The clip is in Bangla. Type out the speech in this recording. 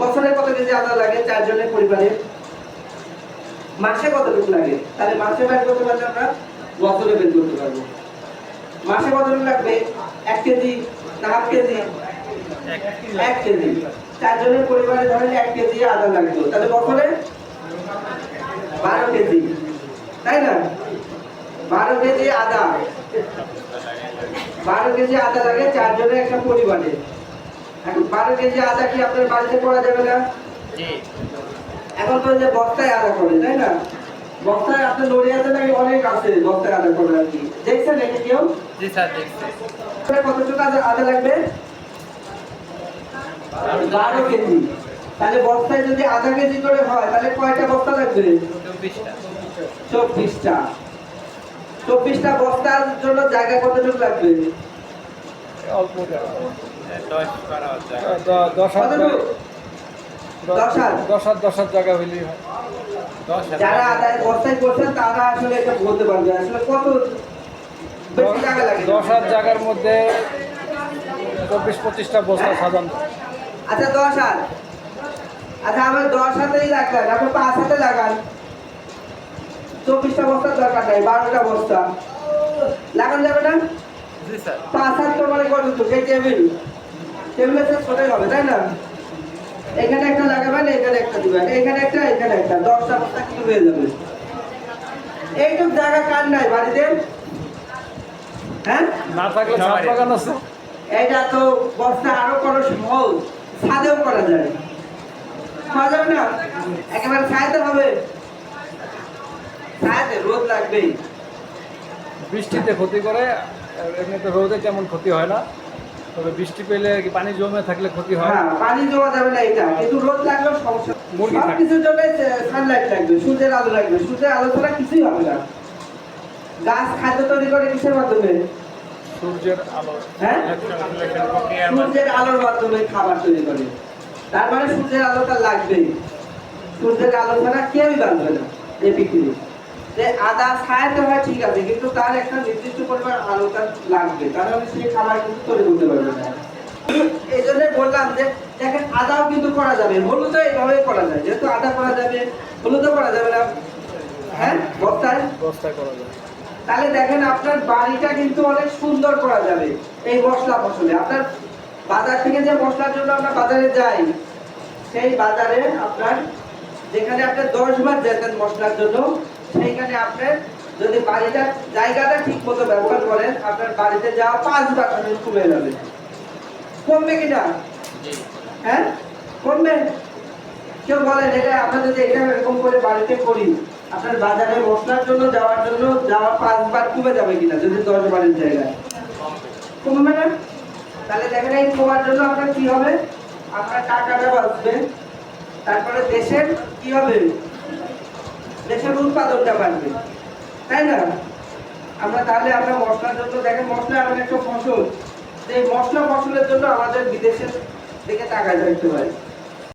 বছরে কত কেজি আদা লাগে 4 জনের পরিবারে? মাসে কতটুকু লাগে? তাহলে মাসে বের করতে পারলে আমরা বছরে বের করতে পারবো। মাসে কতটুকু লাগবে? 1 কেজি না হাফ কেজি? 1 কেজি। 4 জনের পরিবারে ধরেন 1 কেজি আদা লাগবে, তাহলে বছরে 12 কেজি, তাই না? 12 কেজি আদা, 12 কেজি আদা লাগে 4 জনের একটা পরিবারে। এখন 12 কেজি আদা কি আপনার বাড়িতে করা যাবে না? এখন তো যে বস্তায় আদা করে, তাই না? বস্তায় আপনার লড়ে আছে নাকি অনেক আছে বস্তায় আদা করে আর কি, দেখছেন এটা কেউ? জি স্যার, দেখছি। কতটুকু আদা লাগবে? 12 কেজি। তাহলে বস্তায় যদি আধা কেজি করে হয় তাহলে কয়টা বস্তা লাগবে? 24টা। 24টা বস্তার জন্য জায়গা কতটুকু লাগবে? অল্প 10 জায়গা হইলেই হয়। যারা আদায় বস্তায় করছেন তারা আসলে এটা বলতে পারবে আসলে কত বেশি জায়গা লাগে। 10 জায়গার মধ্যে 24-25টা বস্তা সাজানো। আচ্ছা 10 হাত, আচ্ছা আমার 10 হাতেই লাগান, আপনি 5 হাতে লাগান। 24টা বস্তার দরকার নাই, 12টা বস্তা লাগান যাবে না? জি স্যার। 5 হাত তো মানে কত তো এই টেবিলের সাইজ ছোটই হবে, তাই না? এখানে একটা লাগাবেন, এখানে একটা দিবেন, এখানে একটা, এখানে একটা, 10টা বস্তা কি হয়ে যাবে? এইটুক জায়গা কার নাই বাড়িতে? হ্যাঁ, না থাকলে ছাদ বাগান আছে। এটা তো বস্তা আরো করা সহজ, ছাদেও করা যায়। করা যাবে না? একেবারে ছায়াতে হবে, ছায়াতে রোদ লাগবেই। বৃষ্টিতে ক্ষতি করে, এমনিতে রোদে তেমন ক্ষতি হয় না, তবে বৃষ্টি পেলে কি পানি জমে থাকলে ক্ষতি হয়। হ্যাঁ, পানি জমা যাবে না এটা, কিন্তু রোদ লাগলেও সমস্যা। মুরগি থাকে। সবকিছুর জন্য সানলাইট লাগবে, সূর্যের আলো লাগবে। সূর্যের আলো ছাড়া কিছুই হবে না। গাছ খাদ্য তৈরি করে কিসের মাধ্যমে? সূর্যের আলো। হ্যাঁ, সূর্যের আলোর মাধ্যমে খাবার তৈরি করে। তার মানে সূর্যের আলোটা লাগবেই। সূর্যের আলো ছাড়া কেউই বাঁচবে না এই পৃথিবী। যে আদা ছায়াতে হয় ঠিক আছে, কিন্তু তার একটা নির্দিষ্ট পরিমাণ আলোটা লাগবে, তাহলে সেই খাবার কিন্তু তৈরি করতে পারবে না। এই জন্য বললাম যে দেখেন আদাও কিন্তু করা যাবে, হলুদও এইভাবে করা যায়। যেহেতু আদা করা যাবে, হলুদও করা যাবে না। হ্যাঁ, বস্তায় করা যায়। তাহলে দেখেন আপনার বাড়িটা কিন্তু অনেক সুন্দর করা যাবে এই মশলা ফসলে। আপনার বাজার থেকে যে মশলার জন্য আমরা বাজারে যাই, সেই বাজারে আপনার যেখানে আপনার 10 বার যেতেন মশলার জন্য, সেইখানে আপনার যদি বাড়িটা জায়গাটা ঠিক মতো ব্যবহার করেন, আপনার বাড়িতে যাওয়া 5 বার কমে যাবে। কমবে কিনা? হ্যাঁ, কমবে। কেউ বলেন এটা আমরা যদি এটা এরকম করে বাড়িতে করি, আপনার বাজারে মশলার জন্য যাওয়ার জন্য যাওয়া 5 বার কমে যাবে কিনা? যদি 10 বারের জায়গায় কমবে না? তাহলে দেখেন এই কমার জন্য আপনার কি হবে? আপনার টাকাটা বাঁচবে, তারপরে দেশের কি হবে? দেশের উৎপাদনটা বাড়বে, তাই না? আমরা মশলার জন্য দেখেন, মশলা এমন একটা ফসল, যে মশলা ফসলের জন্য আমাদের বিদেশের দিকে টাকা যাইতে হয়।